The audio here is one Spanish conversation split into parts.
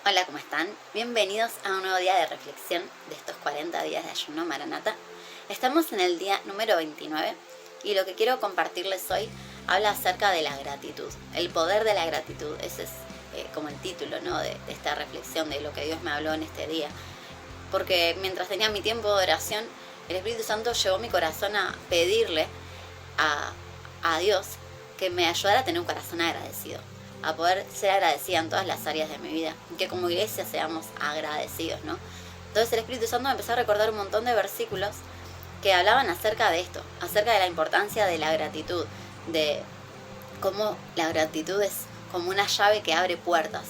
Hola, ¿cómo están? Bienvenidos a un nuevo día de reflexión de estos 40 días de ayuno Maranata. Estamos en el día número 29 y lo que quiero compartirles hoy habla acerca de la gratitud, el poder de la gratitud. Ese es como el título, ¿no? de esta reflexión, de lo que Dios me habló en este día. Porque mientras tenía mi tiempo de oración, el Espíritu Santo llevó mi corazón a pedirle a Dios que me ayudara a tener un corazón agradecido, a poder ser agradecida en todas las áreas de mi vida, que como iglesia seamos agradecidos, ¿no? Entonces el Espíritu Santo me empezó a recordar un montón de versículos que hablaban acerca de esto, acerca de la importancia de la gratitud, de cómo la gratitud es como una llave que abre puertas,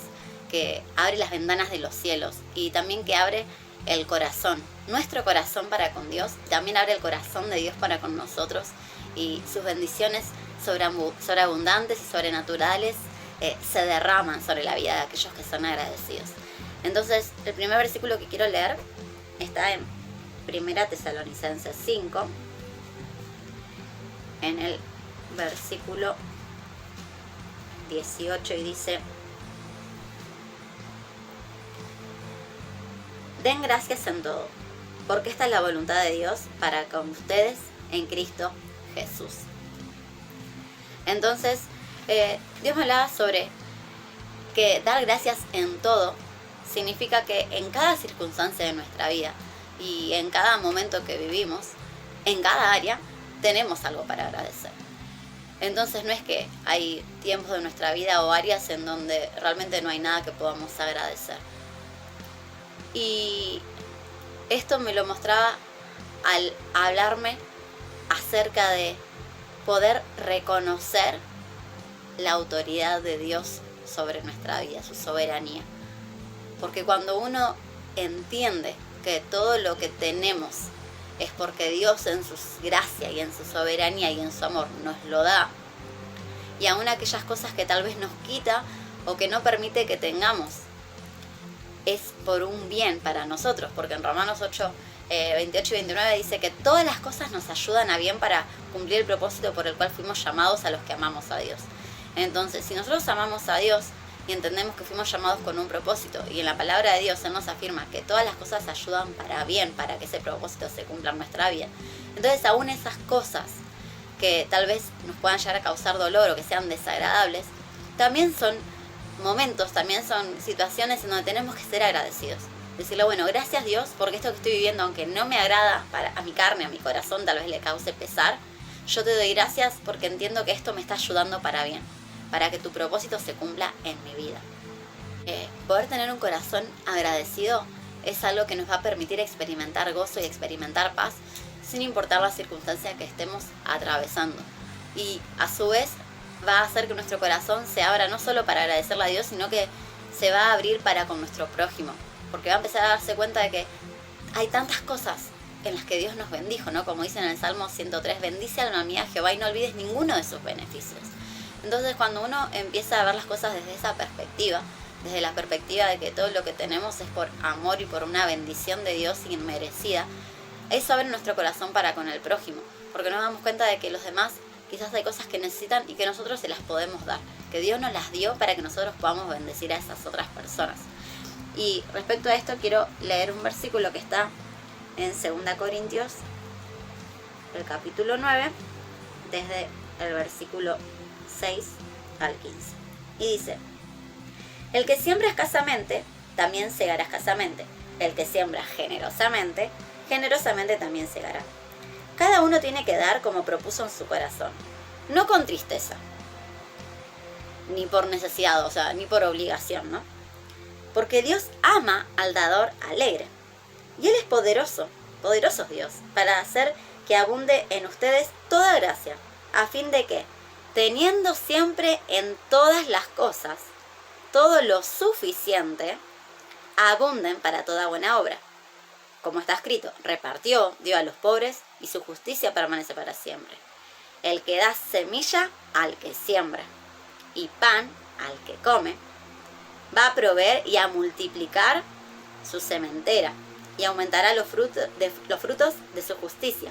que abre las ventanas de los cielos y también que abre el corazón, nuestro corazón para con Dios, también abre el corazón de Dios para con nosotros y sus bendiciones sobreabundantes y sobrenaturales se derraman sobre la vida de aquellos que son agradecidos. Entonces, el primer versículo que quiero leer está en 1 Tesalonicenses 5, en el versículo 18, y dice: den gracias en todo, porque esta es la voluntad de Dios para con ustedes en Cristo Jesús. Entonces, Dios me hablaba sobre que dar gracias en todo significa que en cada circunstancia de nuestra vida y en cada momento que vivimos, en cada área, tenemos algo para agradecer. Entonces no es que hay tiempos de nuestra vida o áreas en donde realmente no hay nada que podamos agradecer. Y esto me lo mostraba al hablarme acerca de poder reconocer la autoridad de Dios sobre nuestra vida, su soberanía. Porque cuando uno entiende que todo lo que tenemos es porque Dios en su gracia y en su soberanía y en su amor nos lo da, y aún aquellas cosas que tal vez nos quita o que no permite que tengamos, es por un bien para nosotros, porque en Romanos 8, 28 y 29 dice que todas las cosas nos ayudan a bien para cumplir el propósito por el cual fuimos llamados a los que amamos a Dios. Entonces, si nosotros amamos a Dios y entendemos que fuimos llamados con un propósito, y en la palabra de Dios Él nos afirma que todas las cosas ayudan para bien, para que ese propósito se cumpla en nuestra vida, entonces aún esas cosas que tal vez nos puedan llegar a causar dolor o que sean desagradables, también son momentos, también son situaciones en donde tenemos que ser agradecidos. Decirle, bueno, gracias Dios, porque esto que estoy viviendo, aunque no me agrada a mi carne, a mi corazón, tal vez le cause pesar, yo te doy gracias porque entiendo que esto me está ayudando para bien, para que tu propósito se cumpla en mi vida. Poder tener un corazón agradecido es algo que nos va a permitir experimentar gozo y experimentar paz sin importar la circunstancia que estemos atravesando. Y a su vez va a hacer que nuestro corazón se abra no solo para agradecerle a Dios, sino que se va a abrir para con nuestro prójimo, porque va a empezar a darse cuenta de que hay tantas cosas en las que Dios nos bendijo, ¿no? Como dice en el Salmo 103, bendice alma mía Jehová y no olvides ninguno de sus beneficios. Entonces cuando uno empieza a ver las cosas desde esa perspectiva, desde la perspectiva de que todo lo que tenemos es por amor y por una bendición de Dios inmerecida, eso abre nuestro corazón para con el prójimo, porque nos damos cuenta de que los demás quizás hay cosas que necesitan y que nosotros se las podemos dar, que Dios nos las dio para que nosotros podamos bendecir a esas otras personas. Y respecto a esto quiero leer un versículo que está en 2 Corintios, el capítulo 9, desde el versículo 6 al 15. Y dice: el que siembra escasamente, también segará escasamente. El que siembra generosamente, generosamente también segará. Cada uno tiene que dar como propuso en su corazón, no con tristeza, ni por necesidad, o sea, ni por obligación, ¿no? Porque Dios ama al dador alegre. Y Él es poderoso, poderoso Dios, para hacer que abunde en ustedes toda gracia, a fin de que, teniendo siempre en todas las cosas todo lo suficiente, abunden para toda buena obra. Como está escrito, repartió, dio a los pobres, y su justicia permanece para siempre. El que da semilla al que siembra, y pan al que come, va a proveer y a multiplicar su sementera, y aumentará los frutos de su justicia,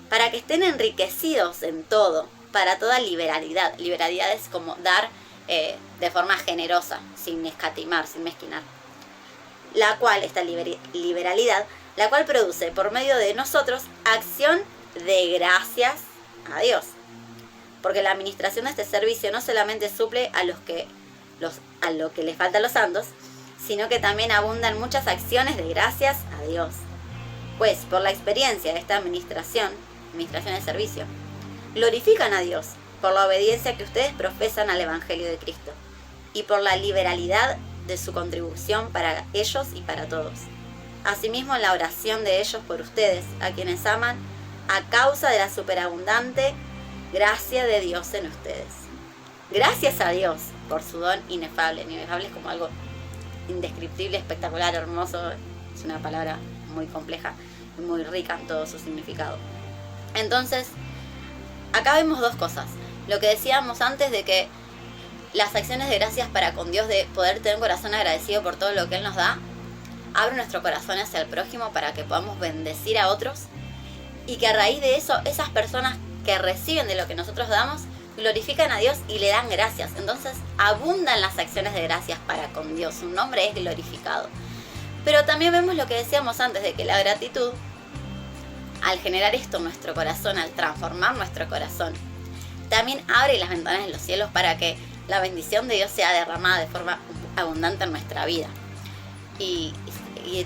para que estén enriquecidos en todo, para toda liberalidad. Liberalidad es como dar de forma generosa, sin escatimar, sin mezquinar. Esta liberalidad, la cual produce por medio de nosotros acción de gracias a Dios. Porque la administración de este servicio no solamente suple a lo que les falta a los santos, sino que también abundan muchas acciones de gracias a Dios. Pues por la experiencia de esta administración de servicio, glorifican a Dios por la obediencia que ustedes profesan al Evangelio de Cristo y por la liberalidad de su contribución para ellos y para todos. Asimismo, en la oración de ellos por ustedes, a quienes aman, a causa de la superabundante gracia de Dios en ustedes. Gracias a Dios por su don inefable. Inefable es como algo indescriptible, espectacular, hermoso. Es una palabra muy compleja y muy rica en todo su significado. Entonces, acá vemos dos cosas. Lo que decíamos antes de que las acciones de gracias para con Dios, de poder tener un corazón agradecido por todo lo que Él nos da, abre nuestro corazón hacia el prójimo para que podamos bendecir a otros, y que a raíz de eso, esas personas que reciben de lo que nosotros damos, glorifican a Dios y le dan gracias. Entonces abundan las acciones de gracias para con Dios, su nombre es glorificado. Pero también vemos lo que decíamos antes, de que la gratitud, al generar esto en nuestro corazón, al transformar nuestro corazón, también abre las ventanas de los cielos para que la bendición de Dios sea derramada de forma abundante en nuestra vida. Y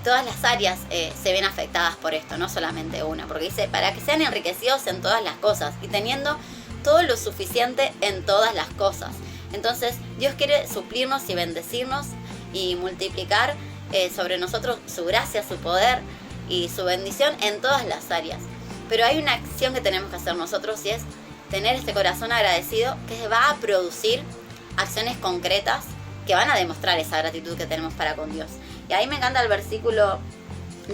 todas las áreas se ven afectadas por esto, no solamente una, porque dice, para que sean enriquecidos en todas las cosas y teniendo todo lo suficiente en todas las cosas. Entonces Dios quiere suplirnos y bendecirnos y multiplicar sobre nosotros su gracia, su poder y su bendición en todas las áreas. Pero hay una acción que tenemos que hacer nosotros, y es tener este corazón agradecido, que va a producir acciones concretas que van a demostrar esa gratitud que tenemos para con Dios. Y ahí me encanta el versículo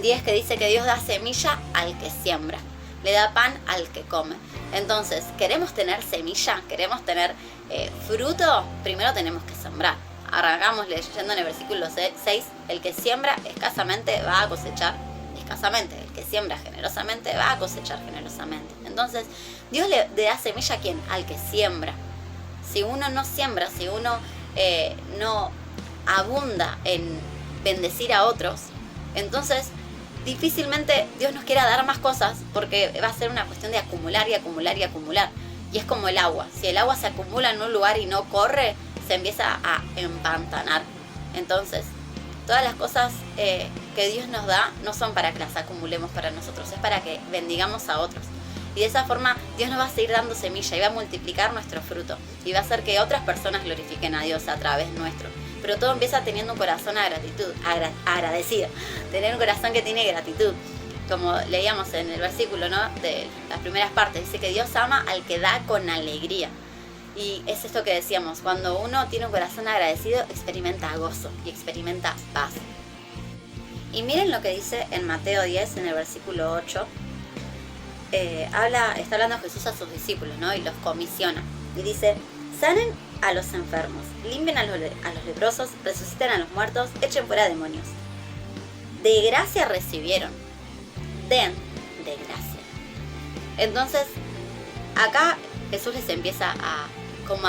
10, que dice que Dios da semilla al que siembra, le da pan al que come. Entonces, ¿queremos tener semilla? ¿Queremos tener fruto? Primero tenemos que sembrar. Arrancamos leyendo en el versículo 6, el que siembra escasamente va a cosechar escasamente, el que siembra generosamente va a cosechar generosamente. Entonces, Dios le da semilla ¿a quién? Al que siembra. Si uno no siembra, si uno no abunda en bendecir a otros, entonces difícilmente Dios nos quiera dar más cosas, porque va a ser una cuestión de acumular y acumular y acumular. Y es como el agua. Si el agua se acumula en un lugar y no corre, se empieza a empantanar. Entonces, todas las cosas que Dios nos da no son para que las acumulemos para nosotros, es para que bendigamos a otros. Y de esa forma Dios nos va a seguir dando semilla y va a multiplicar nuestro fruto. Y va a hacer que otras personas glorifiquen a Dios a través nuestro. Pero todo empieza teniendo un corazón agradecido. Tener un corazón que tiene gratitud. Como leíamos en el versículo, ¿no?, de las primeras partes. Dice que Dios ama al que da con alegría. Y es esto que decíamos. Cuando uno tiene un corazón agradecido, experimenta gozo y experimenta paz. Y miren lo que dice en Mateo 10, en el versículo 8. Está hablando Jesús a sus discípulos, ¿no?, y los comisiona. Y dice, sanen a los enfermos, limpien a los leprosos, resuciten a los muertos, echen fuera demonios. De gracia recibieron, den de gracia. Entonces, acá Jesús les empieza a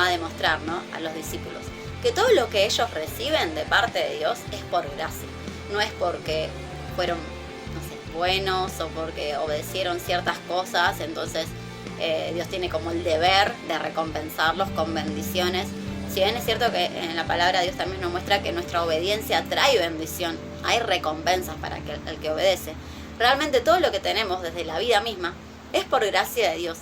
demostrar, ¿no?, a los discípulos, que todo lo que ellos reciben de parte de Dios es por gracia. No es porque fueron, buenos o porque obedecieron ciertas cosas, entonces Dios tiene como el deber de recompensarlos con bendiciones. Si bien es cierto que en la palabra Dios también nos muestra que nuestra obediencia trae bendición, hay recompensas para el que obedece. Realmente todo lo que tenemos desde la vida misma es por gracia de Dios.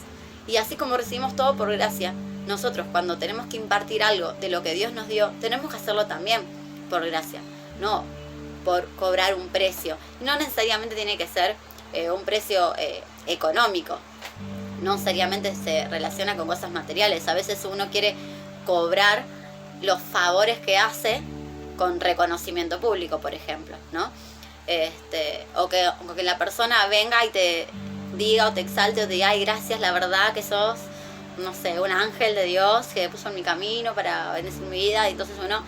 Y así como recibimos todo por gracia, nosotros cuando tenemos que impartir algo de lo que Dios nos dio, tenemos que hacerlo también por gracia, no por cobrar un precio. No necesariamente tiene que ser un precio económico, no seriamente se relaciona con cosas materiales. A veces uno quiere cobrar los favores que hace con reconocimiento público, por ejemplo, ¿no? O que la persona venga y te diga o te exalte o te diga, ay, gracias, la verdad que sos, no sé, un ángel de Dios que puso en mi camino para bendecir mi vida. Y entonces uno,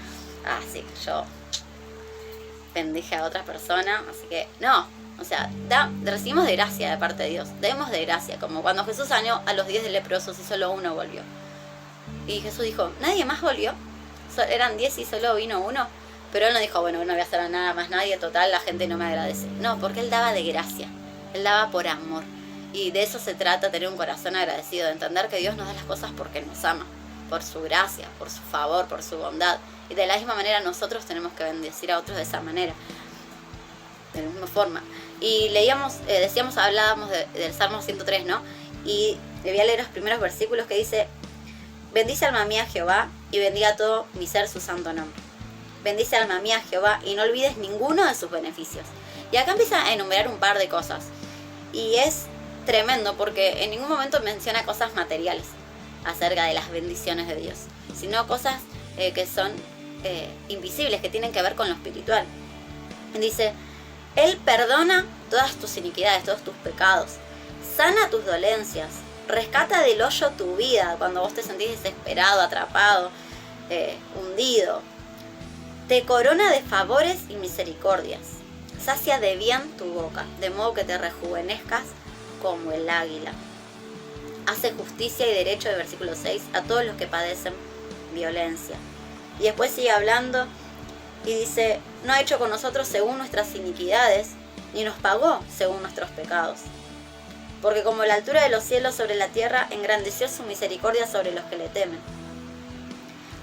sí, yo bendije a otra persona, así que no, o sea, recibimos de gracia de parte de Dios, demos de gracia, como cuando Jesús sanó a los 10 leprosos y solo uno volvió. Y Jesús dijo, ¿nadie más volvió? eran 10 y solo vino uno, pero él no dijo, bueno, no voy a hacer a nada más nadie, total, la gente no me agradece. No, porque él daba de gracia, él daba por amor. Y de eso se trata, tener un corazón agradecido, de entender que Dios nos da las cosas porque nos ama, por su gracia, por su favor, por su bondad. Y de la misma manera nosotros tenemos que bendecir a otros de esa manera, de la misma forma. Y hablábamos del Salmo 103, ¿no? Y le voy a leer los primeros versículos que dice: bendice alma mía Jehová, y bendiga todo mi ser su santo nombre. Bendice alma mía Jehová, y no olvides ninguno de sus beneficios. Y acá empieza a enumerar un par de cosas. Y es tremendo porque en ningún momento menciona cosas materiales acerca de las bendiciones de Dios, sino cosas que son invisibles, que tienen que ver con lo espiritual. Dice: Él perdona todas tus iniquidades, todos tus pecados, sana tus dolencias, rescata del hoyo tu vida cuando vos te sentís desesperado, atrapado, hundido. Te corona de favores y misericordias, sacia de bien tu boca, de modo que te rejuvenezcas como el águila. Hace justicia y derecho, de versículo 6, a todos los que padecen violencia. Y después sigue hablando y dice: no ha hecho con nosotros según nuestras iniquidades, ni nos pagó según nuestros pecados. Porque como la altura de los cielos sobre la tierra, engrandeció su misericordia sobre los que le temen.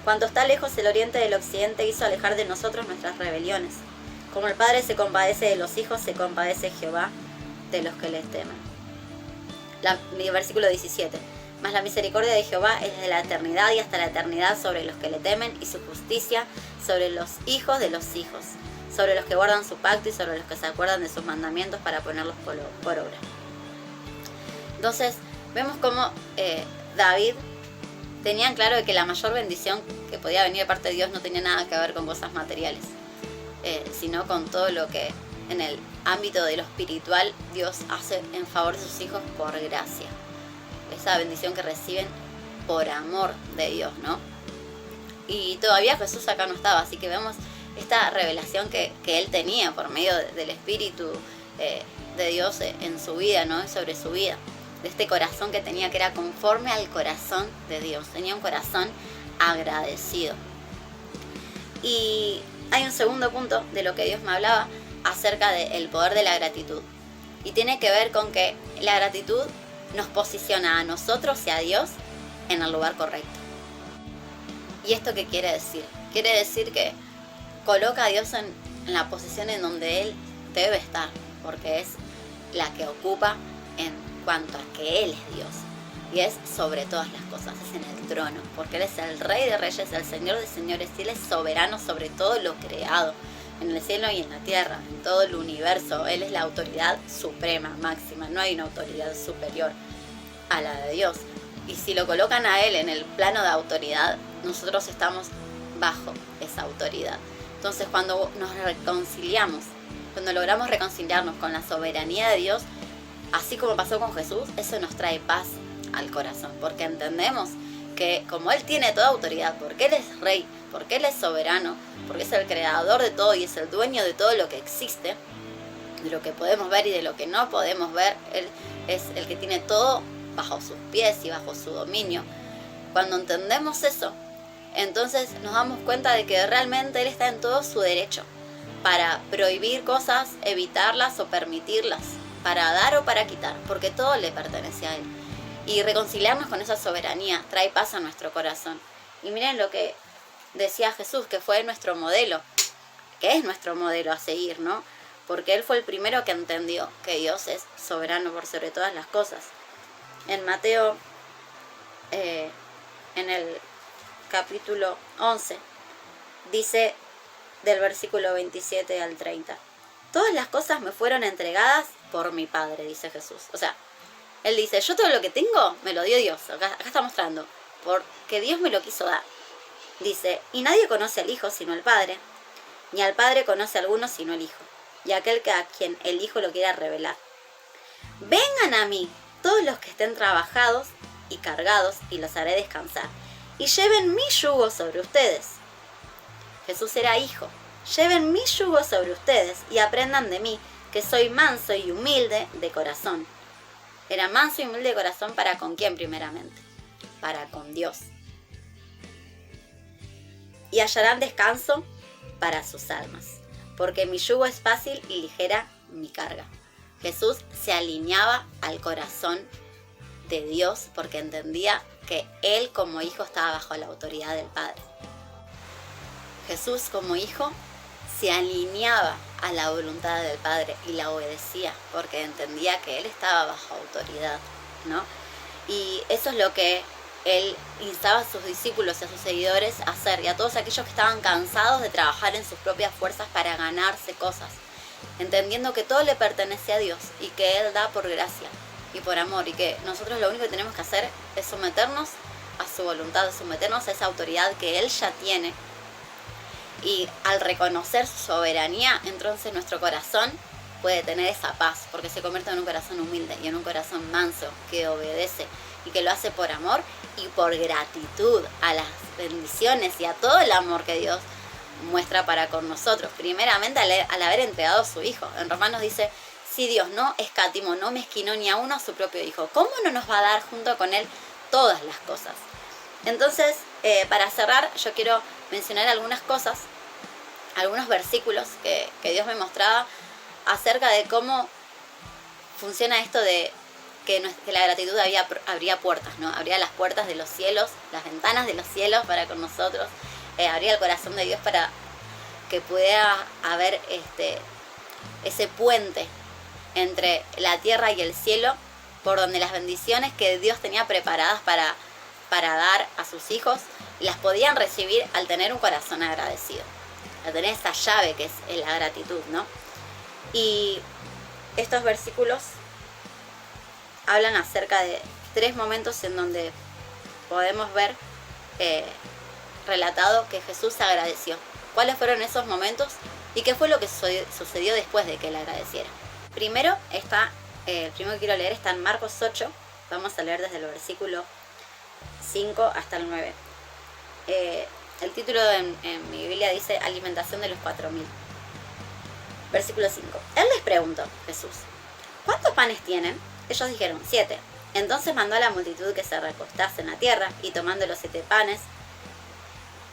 Cuanto está lejos el oriente del occidente, hizo alejar de nosotros nuestras rebeliones. Como el Padre se compadece de los hijos, se compadece Jehová de los que le temen. Versículo 17. Mas la misericordia de Jehová es desde la eternidad y hasta la eternidad sobre los que le temen, y su justicia sobre los hijos de los hijos, sobre los que guardan su pacto y sobre los que se acuerdan de sus mandamientos para ponerlos por obra. Entonces vemos cómo David tenía en claro de que la mayor bendición que podía venir de parte de Dios no tenía nada que ver con cosas materiales, sino con todo lo que en el ámbito de lo espiritual Dios hace en favor de sus hijos por gracia. Esa bendición que reciben por amor de Dios, ¿no? Y todavía Jesús acá no estaba, así que vemos esta revelación que él tenía por medio del Espíritu de Dios en su vida, ¿no? Sobre su vida, de este corazón que tenía, que era conforme al corazón de Dios. Tenía un corazón agradecido. Y hay un segundo punto de lo que Dios me hablaba acerca del poder de la gratitud. Y tiene que ver con que la gratitud nos posiciona a nosotros y a Dios en el lugar correcto. ¿Y esto qué quiere decir? Quiere decir que coloca a Dios en la posición en donde Él debe estar, porque es la que ocupa en cuanto a que Él es Dios. Y es sobre todas las cosas, es en el trono, porque Él es el Rey de Reyes, el Señor de Señores, y Él es soberano sobre todo lo creado, en el cielo y en la tierra, en todo el universo. Él es la autoridad suprema, máxima. No hay una autoridad superior a la de Dios. Y si lo colocan a Él en el plano de autoridad, nosotros estamos bajo esa autoridad. Entonces, cuando nos reconciliamos, cuando logramos reconciliarnos con la soberanía de Dios, así como pasó con Jesús, eso nos trae paz al corazón, porque entendemos que como Él tiene toda autoridad, porque Él es Rey, porque Él es soberano, porque es el creador de todo y es el dueño de todo lo que existe, de lo que podemos ver y de lo que no podemos ver, Él es el que tiene todo bajo sus pies y bajo su dominio. Cuando entendemos eso, entonces nos damos cuenta de que realmente Él está en todo su derecho para prohibir cosas, evitarlas o permitirlas, para dar o para quitar, porque todo le pertenece a Él. Y reconciliarnos con esa soberanía trae paz a nuestro corazón. Y miren lo que decía Jesús, que fue nuestro modelo, que es nuestro modelo a seguir, ¿no? Porque Él fue el primero que entendió que Dios es soberano por sobre todas las cosas. En Mateo, en el capítulo 11, dice del versículo 27 al 30: todas las cosas me fueron entregadas por mi Padre, dice Jesús. O sea, Él dice, yo todo lo que tengo me lo dio Dios. Acá está mostrando, porque Dios me lo quiso dar. Dice, y nadie conoce al Hijo sino el Padre, ni al Padre conoce a alguno sino el Hijo, y aquel a quien el Hijo lo quiera revelar. Vengan a mí todos los que estén trabajados y cargados, y los haré descansar. Y lleven mi yugo sobre ustedes. Jesús era hijo. Lleven mi yugo sobre ustedes y aprendan de mí, que soy manso y humilde de corazón. Era manso y humilde de corazón, ¿para con quién primeramente? Para con Dios. y hallarán descanso para sus almas, porque mi yugo es fácil y ligera mi carga. Jesús se alineaba al corazón de Dios porque entendía que él como hijo estaba bajo la autoridad del Padre. Jesús como hijo se alineaba a la voluntad del Padre y la obedecía porque entendía que él estaba bajo autoridad, ¿no? Y eso es lo que él instaba a sus discípulos y a sus seguidores a hacer, y a todos aquellos que estaban cansados de trabajar en sus propias fuerzas para ganarse cosas, entendiendo que todo le pertenece a Dios y que Él da por gracia y por amor, y que nosotros lo único que tenemos que hacer es someternos a su voluntad, someternos a esa autoridad que Él ya tiene. Y al reconocer su soberanía, entonces nuestro corazón puede tener esa paz, porque se convierte en un corazón humilde y en un corazón manso que obedece y que lo hace por amor y por gratitud a las bendiciones y a todo el amor que Dios muestra para con nosotros. Primeramente al haber entregado a su Hijo. En Romanos dice, si Dios no escatimó, no mezquinó ni a uno a su propio Hijo, ¿cómo no nos va a dar junto con Él todas las cosas? Entonces, para cerrar, yo quiero mencionar algunas cosas, algunos versículos que Dios me mostraba acerca de cómo funciona esto de que la gratitud abría puertas, ¿no? Abría las puertas de los cielos, las ventanas de los cielos para con nosotros, abría el corazón de Dios para que pudiera haber ese puente entre la tierra y el cielo, por donde las bendiciones que Dios tenía preparadas para dar a sus hijos, las podían recibir al tener un corazón agradecido, al tener esa llave que es la gratitud, ¿no? Y estos versículos hablan acerca de 3 momentos en donde podemos ver relatado que Jesús se agradeció. ¿Cuáles fueron esos momentos y qué fue lo que sucedió después de que Él agradeciera? Primero el primero que quiero leer está en Marcos 8. Vamos a leer desde el versículo 5 hasta el 9. El título en mi Biblia dice Alimentación de los 4.000. Versículo 5. Él les preguntó, Jesús, ¿cuántos panes tienen? Ellos dijeron 7. Entonces mandó a la multitud que se recostase en la tierra, y tomando los 7 panes,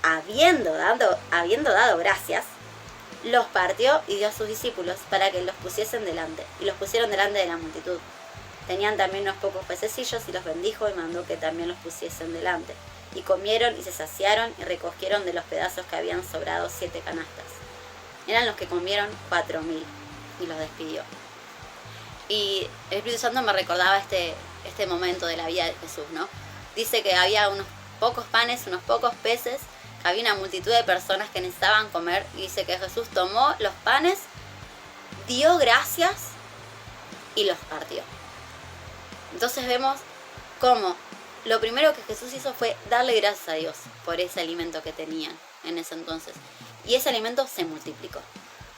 habiendo dado gracias, los partió y dio a sus discípulos para que los pusiesen delante, y los pusieron delante de la multitud. Tenían también unos pocos pececillos, y los bendijo y mandó que también los pusiesen delante. Y comieron y se saciaron y recogieron de los pedazos que habían sobrado 7 canastas. Eran los que comieron 4.000, y los despidió. Y el Espíritu Santo me recordaba este momento de la vida de Jesús, ¿no? Dice que había unos pocos panes, unos pocos peces, que había una multitud de personas que necesitaban comer, y dice que Jesús tomó los panes, dio gracias y los partió. Entonces vemos cómo lo primero que Jesús hizo fue darle gracias a Dios por ese alimento que tenían en ese entonces. Y ese alimento se multiplicó.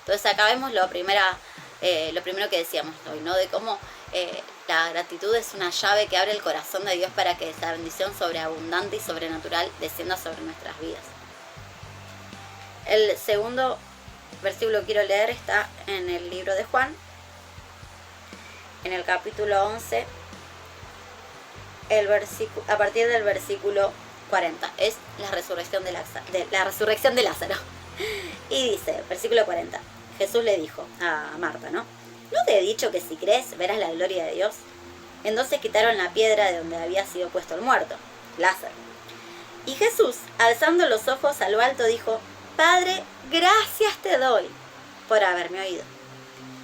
Entonces acá vemos lo primero que decíamos hoy, ¿no? De cómo la gratitud es una llave que abre el corazón de Dios para que esa bendición sobreabundante y sobrenatural descienda sobre nuestras vidas. El segundo versículo que quiero leer está en el libro de Juan, en el capítulo 11, a partir del versículo 40. Es la resurrección de Lázaro. Y dice, versículo 40. Jesús le dijo a Marta, ¿no? ¿No te he dicho que si crees verás la gloria de Dios? Entonces quitaron la piedra de donde había sido puesto el muerto, Lázaro. Y Jesús, alzando los ojos a lo alto, dijo, Padre, gracias te doy por haberme oído.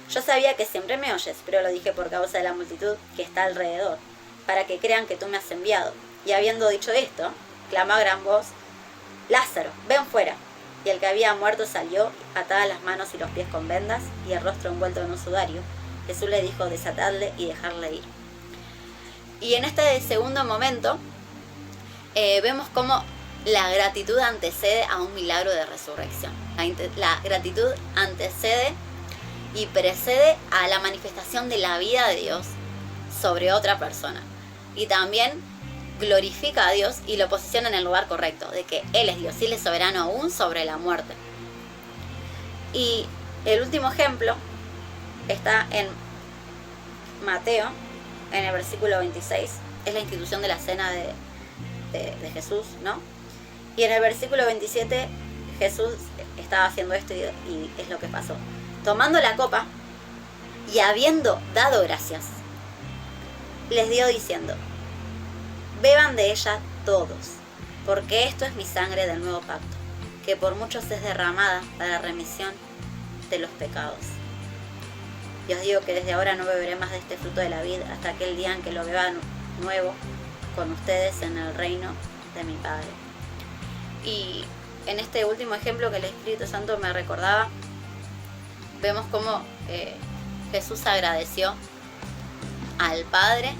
Yo sabía que siempre me oyes, pero lo dije por causa de la multitud que está alrededor, para que crean que tú me has enviado. Y habiendo dicho esto, clamó a gran voz, Lázaro, ven fuera. Y el que había muerto salió, atadas las manos y los pies con vendas, y el rostro envuelto en un sudario. Jesús le dijo, desatadle y dejarle ir. Y en este segundo momento, vemos cómo la gratitud antecede a un milagro de resurrección. La gratitud antecede y precede a la manifestación de la vida de Dios sobre otra persona. Y también glorifica a Dios y lo posiciona en el lugar correcto, de que Él es Dios y Él es soberano aún sobre la muerte. Y el último ejemplo está en Mateo, en el versículo 26, es la institución de la cena de Jesús, ¿no? Y en el versículo 27 Jesús estaba haciendo esto y es lo que pasó. Tomando la copa y habiendo dado gracias, les dio diciendo: beban de ella todos, porque esto es mi sangre del nuevo pacto, que por muchos es derramada para la remisión de los pecados. Y os digo que desde ahora no beberé más de este fruto de la vid hasta aquel día en que lo beba nuevo con ustedes en el reino de mi Padre. Y en este último ejemplo que el Espíritu Santo me recordaba, vemos cómo Jesús agradeció al Padre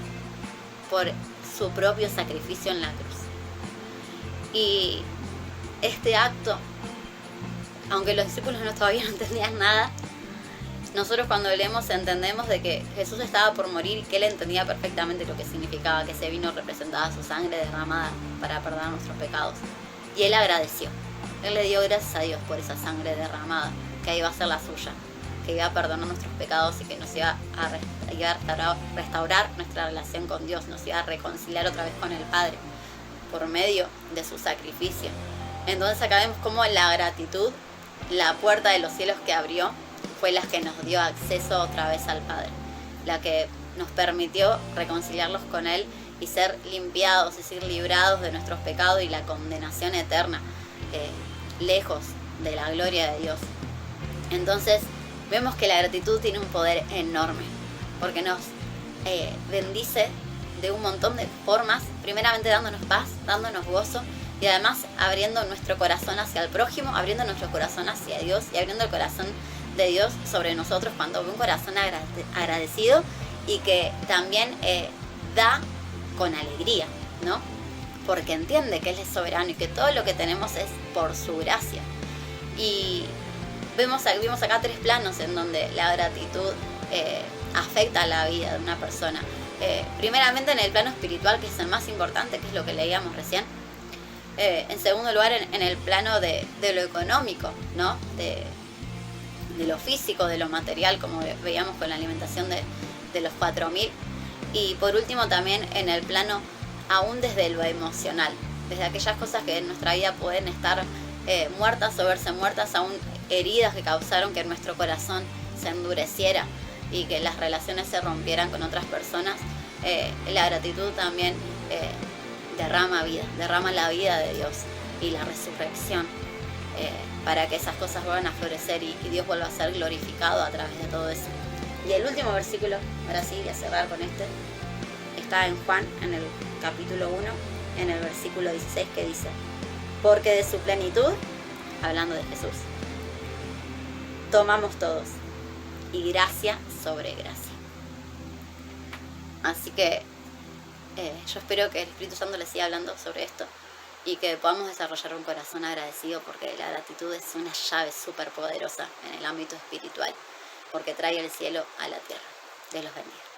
por su propio sacrificio en la cruz. Y este acto, aunque los discípulos todavía no entendían nada, nosotros cuando leemos entendemos de que Jesús estaba por morir y que Él entendía perfectamente lo que significaba que ese vino representaba su sangre derramada para perdonar nuestros pecados. Y Él agradeció. Él le dio gracias a Dios por esa sangre derramada, que iba a ser la suya, que iba a perdonar nuestros pecados y que nos iba a restaurar nuestra relación con Dios, nos iba a reconciliar otra vez con el Padre por medio de su sacrificio. Entonces acá vemos cómo la gratitud, la puerta de los cielos que abrió, fue la que nos dio acceso otra vez al Padre, la que nos permitió reconciliarlos con Él y ser limpiados, es decir, librados de nuestros pecados y la condenación eterna, lejos de la gloria de Dios. Entonces vemos que la gratitud tiene un poder enorme, porque nos bendice de un montón de formas, primeramente dándonos paz, dándonos gozo, y además abriendo nuestro corazón hacia el prójimo, abriendo nuestro corazón hacia Dios y abriendo el corazón de Dios sobre nosotros cuando ve un corazón agradecido y que también da con alegría, ¿no? Porque entiende que Él es soberano y que todo lo que tenemos es por su gracia. Y vimos acá 3 planos en donde la gratitud afecta a la vida de una persona. Primeramente en el plano espiritual, que es el más importante, que es lo que leíamos recién. En segundo lugar, en el plano de lo económico, ¿no? De lo físico, de lo material, como veíamos con la alimentación de los 4.000. Y por último también en el plano aún desde lo emocional, desde aquellas cosas que en nuestra vida pueden estar muertas o verse muertas, aún heridas que causaron que nuestro corazón se endureciera y que las relaciones se rompieran con otras personas. La gratitud también derrama vida, derrama la vida de Dios y la resurrección, para que esas cosas vuelvan a florecer y Dios vuelva a ser glorificado a través de todo eso. Y el último versículo, ahora sí, voy a cerrar con este, está en Juan, en el capítulo 1, en el versículo 16, que dice: porque de su plenitud, hablando de Jesús, tomamos todos, y gracia sobre gracia. Así que yo espero que el Espíritu Santo les siga hablando sobre esto y que podamos desarrollar un corazón agradecido, porque la gratitud es una llave súper poderosa en el ámbito espiritual, porque trae el cielo a la tierra. Dios los bendiga.